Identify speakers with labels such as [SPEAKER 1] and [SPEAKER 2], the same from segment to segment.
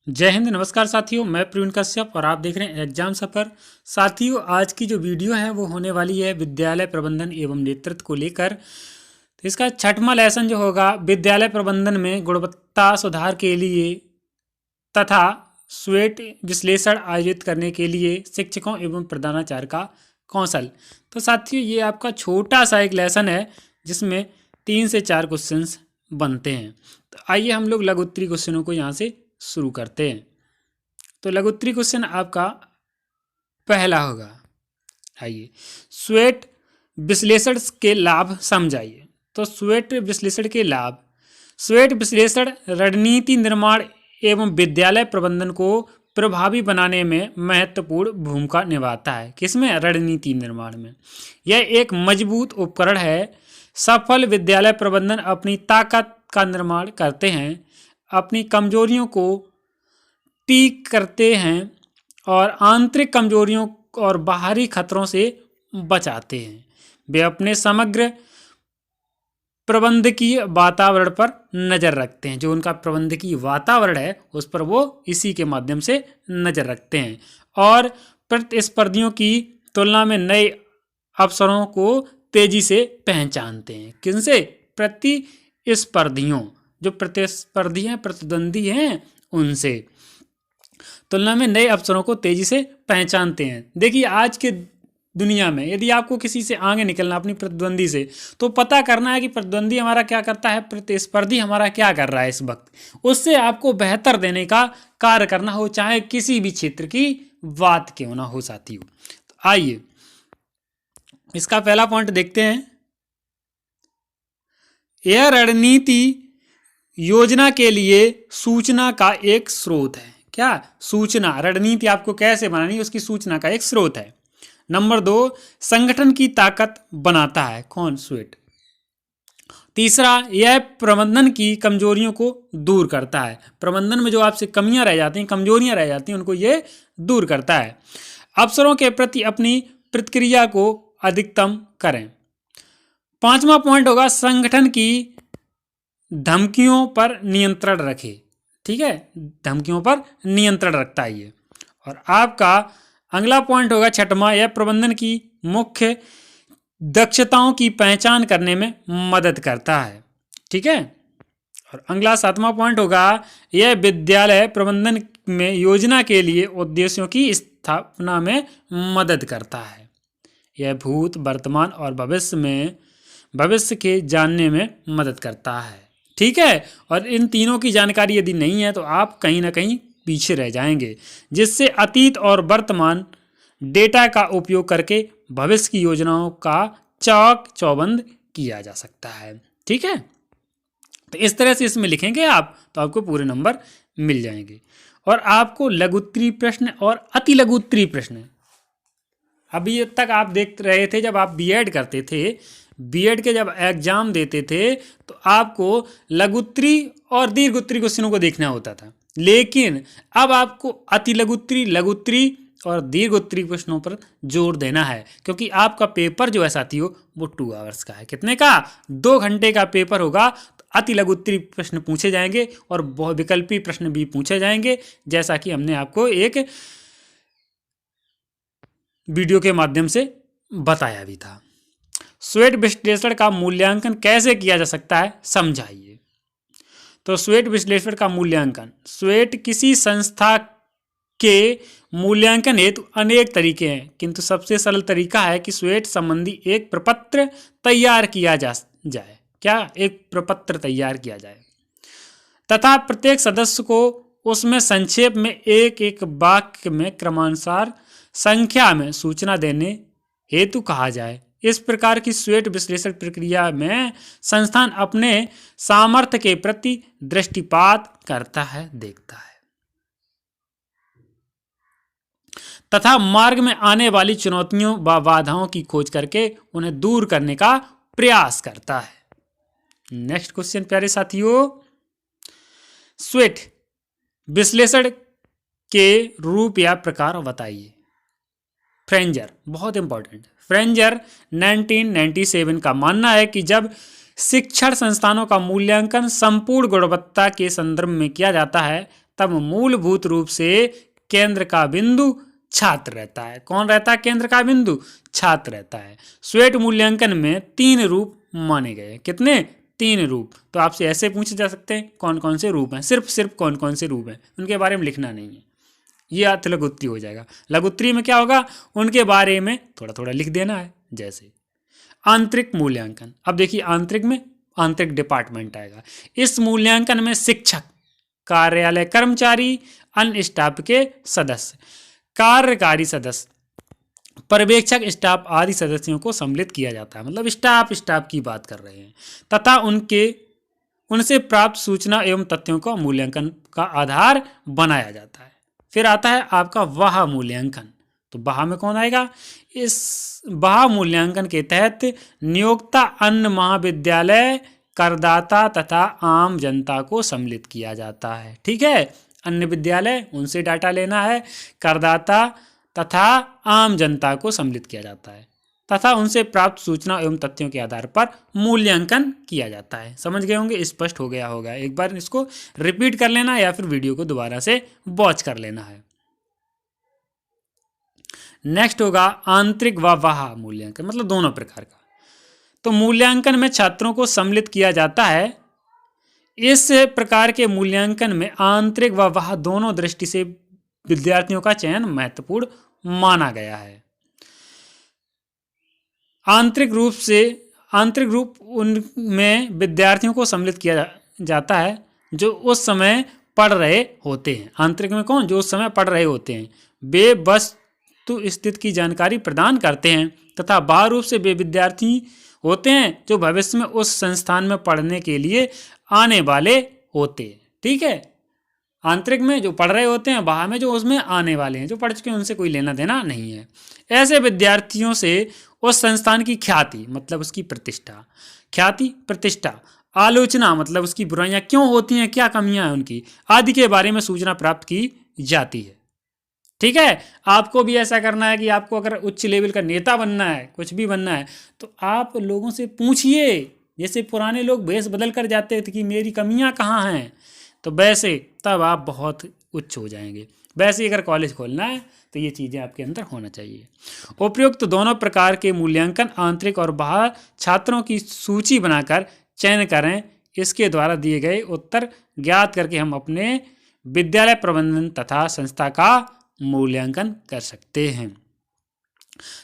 [SPEAKER 1] जय हिंद। नमस्कार साथियों, मैं प्रवीण कश्यप और आप देख रहे हैं एग्जाम सफर। साथियों, आज की जो वीडियो है वो होने वाली है विद्यालय प्रबंधन एवं नेतृत्व को लेकर। तो इसका छठवां लेसन जो होगा विद्यालय प्रबंधन में गुणवत्ता सुधार के लिए तथा स्वेट विश्लेषण आयोजित करने के लिए शिक्षकों एवं प्रधानाचार्य का कौशल। तो साथियों, ये आपका छोटा सा एक लेसन है जिसमें 3 से 4 क्वेश्चंस बनते हैं। तो आइए हम लोग लघु उत्तरीय क्वेश्चनों को यहाँ से शुरू करते हैं। तो लघु उत्तरीय क्वेश्चन आपका पहला होगा, आइए स्वेट विश्लेषण के लाभ समझाइए। तो स्वेट विश्लेषण के लाभ, स्वेट विश्लेषण रणनीति निर्माण एवं विद्यालय प्रबंधन को प्रभावी बनाने में महत्वपूर्ण भूमिका निभाता है। किसमें? रणनीति निर्माण में। यह एक मजबूत उपकरण है। सफल विद्यालय प्रबंधन अपनी ताकत का निर्माण करते हैं, अपनी कमजोरियों को ठीक करते हैं और आंतरिक कमजोरियों और बाहरी खतरों से बचाते हैं। वे अपने समग्र प्रबंधकीय वातावरण पर नज़र रखते हैं। जो उनका प्रबंधकीय वातावरण है उस पर वो इसी के माध्यम से नज़र रखते हैं और प्रतिस्पर्धियों की तुलना में नए अवसरों को तेजी से पहचानते हैं। किनसे? प्रतिस्पर्धियों, जो प्रतिस्पर्धी हैं, प्रतिद्वंदी हैं, उनसे तुलना में नए अवसरों को तेजी से पहचानते हैं। देखिए, आज के दुनिया में यदि आपको किसी से आगे निकलना, अपनी प्रतिद्वंदी से, तो पता करना है कि प्रतिद्वंदी हमारा क्या करता है, प्रतिस्पर्धी हमारा क्या कर रहा है इस वक्त। उससे आपको बेहतर देने का कार्य करना हो, चाहे किसी भी क्षेत्र की बात क्यों ना हो साथियों। तो आइए इसका पहला पॉइंट देखते हैं। यह रणनीति योजना के लिए सूचना का एक स्रोत है। क्या? सूचना, रणनीति आपको कैसे बनानी है उसकी सूचना का एक स्रोत है। नंबर 2, संगठन की ताकत बनाता है। कौन? स्वेट। तीसरा, यह प्रबंधन की कमजोरियों को दूर करता है। प्रबंधन में जो आपसे कमियां रह जाती हैं, कमजोरियां रह जाती हैं, उनको ये दूर करता है। अवसरों के प्रति अपनी प्रतिक्रिया को अधिकतम करें। पांचवा पॉइंट होगा, संगठन की धमकियों पर नियंत्रण रखे। ठीक है, धमकियों पर नियंत्रण रखता है ये। और आपका अगला पॉइंट होगा छठवां, यह प्रबंधन की मुख्य दक्षताओं की पहचान करने में मदद करता है। ठीक है। और अगला सातवां पॉइंट होगा, यह विद्यालय प्रबंधन में योजना के लिए उद्देश्यों की स्थापना में मदद करता है। यह भूत, वर्तमान और भविष्य के जानने में मदद करता है। ठीक है। और इन तीनों की जानकारी यदि नहीं है तो आप कहीं ना कहीं पीछे रह जाएंगे, जिससे अतीत और वर्तमान डेटा का उपयोग करके भविष्य की योजनाओं का चाक चौबंद किया जा सकता है। ठीक है। तो इस तरह से इसमें लिखेंगे आप तो आपको पूरे नंबर मिल जाएंगे। और आपको लघु उत्तरीय प्रश्न और अति लघु उत्तरीय प्रश्न, अभी तक आप देख रहे थे जब आप बीएड करते थे, बीएड के जब एग्जाम देते थे तो आपको लघु उत्तरीय और दीर्घ उत्तरीय क्वेश्चनों को देखना होता था। लेकिन अब आपको अति लघु उत्तरीय, लघु उत्तरीय और दीर्घ उत्तरीय प्रश्नों पर जोर देना है, क्योंकि आपका पेपर जो है साथियों वो 2 आवर्स का है। कितने का? 2 घंटे का पेपर होगा। तो अति लघु उत्तरीय प्रश्न पूछे जाएंगे और विकल्पीय प्रश्न भी पूछे जाएंगे, जैसा कि हमने आपको एक वीडियो के माध्यम से बताया भी था। स्वेट विश्लेषण का मूल्यांकन कैसे किया जा सकता है, समझाइए। तो स्वेट विश्लेषण का मूल्यांकन, स्वेट किसी संस्था के मूल्यांकन हेतु अनेक तरीके हैं, किंतु सबसे सरल तरीका है कि स्वेट संबंधी एक प्रपत्र तैयार किया जाए। क्या? एक प्रपत्र तैयार किया जाए तथा प्रत्येक सदस्य को उसमें संक्षेप में एक एक वाक्य में क्रमानुसार संख्या में सूचना देने हेतु कहा जाए। इस प्रकार की स्वेट विश्लेषण प्रक्रिया में संस्थान अपने सामर्थ्य के प्रति दृष्टिपात करता है, देखता है तथा मार्ग में आने वाली चुनौतियों व बाधाओं की खोज करके उन्हें दूर करने का प्रयास करता है। नेक्स्ट क्वेश्चन प्यारे साथियों, स्वेट विश्लेषण के रूप या प्रकार बताइए। फ्रेंजर, बहुत इंपॉर्टेंट। फ्रेंजर 1997 का मानना है कि जब शिक्षण संस्थानों का मूल्यांकन संपूर्ण गुणवत्ता के संदर्भ में किया जाता है तब मूलभूत रूप से केंद्र का बिंदु छात्र रहता है। कौन रहता है केंद्र का बिंदु? छात्र रहता है। स्वेट मूल्यांकन में 3 रूप माने गए। कितने? 3 रूप। तो आपसे ऐसे पूछे जा सकते हैं कौन कौन से रूप हैं, सिर्फ कौन कौन से रूप हैं, उनके बारे में लिखना नहीं है। ये अर्थ लघुत्तरी हो जाएगा। लघुत्तरी में क्या होगा? उनके बारे में थोड़ा थोड़ा लिख देना है। जैसे आंतरिक मूल्यांकन। अब देखिए आंतरिक में आंतरिक डिपार्टमेंट आएगा। इस मूल्यांकन में शिक्षक, कार्यालय कर्मचारी, अन्य स्टाफ के सदस्य, कार्यकारी सदस्य, पर्यवेक्षक, स्टाफ आदि सदस्यों को सम्मिलित किया जाता है। मतलब स्टाफ की बात कर रहे हैं। तथा उनसे प्राप्त सूचना एवं तथ्यों का मूल्यांकन का आधार बनाया जाता है। फिर आता है आपका वाह मूल्यांकन। तो वाह में कौन आएगा? इस वाह मूल्यांकन के तहत नियोक्ता, अन्य महाविद्यालय, करदाता तथा आम जनता को सम्मिलित किया जाता है। ठीक है, अन्य विद्यालय उनसे डाटा लेना है, करदाता तथा आम जनता को सम्मिलित किया जाता है तथा उनसे प्राप्त सूचना एवं तथ्यों के आधार पर मूल्यांकन किया जाता है। समझ गए होंगे, स्पष्ट हो गया होगा। एक बार इसको रिपीट कर लेना या फिर वीडियो को दोबारा से वॉच कर लेना है। नेक्स्ट होगा आंतरिक व बाह्य मूल्यांकन, मतलब दोनों प्रकार का। तो मूल्यांकन में छात्रों को सम्मिलित किया जाता है। इस प्रकार के मूल्यांकन में आंतरिक व बाह्य दोनों दृष्टि से विद्यार्थियों का चयन महत्वपूर्ण माना गया है। आंतरिक रूप उनमें विद्यार्थियों को सम्मिलित किया जाता है जो उस समय पढ़ रहे होते हैं। आंतरिक में कौन? जो उस समय पढ़ रहे होते हैं। वे वस्तु स्थिति की जानकारी प्रदान करते हैं। तथा बाह्य रूप से वे विद्यार्थी होते हैं जो भविष्य में उस संस्थान में पढ़ने के लिए आने वाले होते हैं। ठीक है, आंतरिक में जो पढ़ रहे होते हैं, बाह्य में जो उसमें आने वाले हैं, जो पढ़ चुके हैं उनसे कोई लेना देना नहीं है। ऐसे विद्यार्थियों से उस संस्थान की ख्याति, मतलब उसकी प्रतिष्ठा, ख्याति प्रतिष्ठा, आलोचना मतलब उसकी बुराइयां क्यों होती हैं, क्या कमियां हैं उनकी, आदि के बारे में सूचना प्राप्त की जाती है। ठीक है, आपको भी ऐसा करना है कि आपको अगर उच्च लेवल का नेता बनना है, कुछ भी बनना है, तो आप लोगों से पूछिए। जैसे पुराने लोग भेष बदल कर जाते थे कि मेरी कमियां कहाँ हैं, तो वैसे तब आप बहुत उच्च हो जाएंगे। वैसे अगर कॉलेज खोलना है तो ये चीज़ें आपके अंदर होना चाहिए। उपयुक्त दोनों प्रकार के मूल्यांकन आंतरिक और बाह्य छात्रों की सूची बनाकर चयन करें। इसके द्वारा दिए गए उत्तर ज्ञात करके हम अपने विद्यालय प्रबंधन तथा संस्था का मूल्यांकन कर सकते हैं।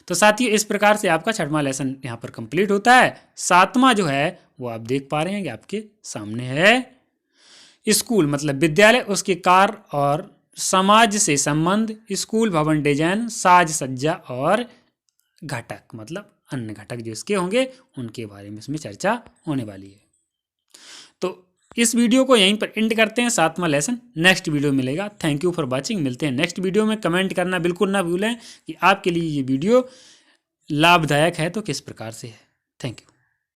[SPEAKER 1] तो साथियों, इस प्रकार से आपका 6वां लेसन यहाँ पर कंप्लीट होता है। 7वां जो है वो आप देख पा रहे हैं कि आपके सामने है। स्कूल मतलब विद्यालय, उसके कार्य और समाज से संबंध, स्कूल भवन डिजाइन, साज सज्जा और घटक मतलब अन्य घटक जो इसके होंगे उनके बारे में इसमें चर्चा होने वाली है। तो इस वीडियो को यहीं पर एंड करते हैं। 7वां लेसन नेक्स्ट वीडियो मिलेगा। Thank you for watching. मिलते हैं नेक्स्ट वीडियो में। कमेंट करना बिल्कुल ना भूलें कि आपके लिए ये वीडियो लाभदायक है तो किस प्रकार से है। Thank you.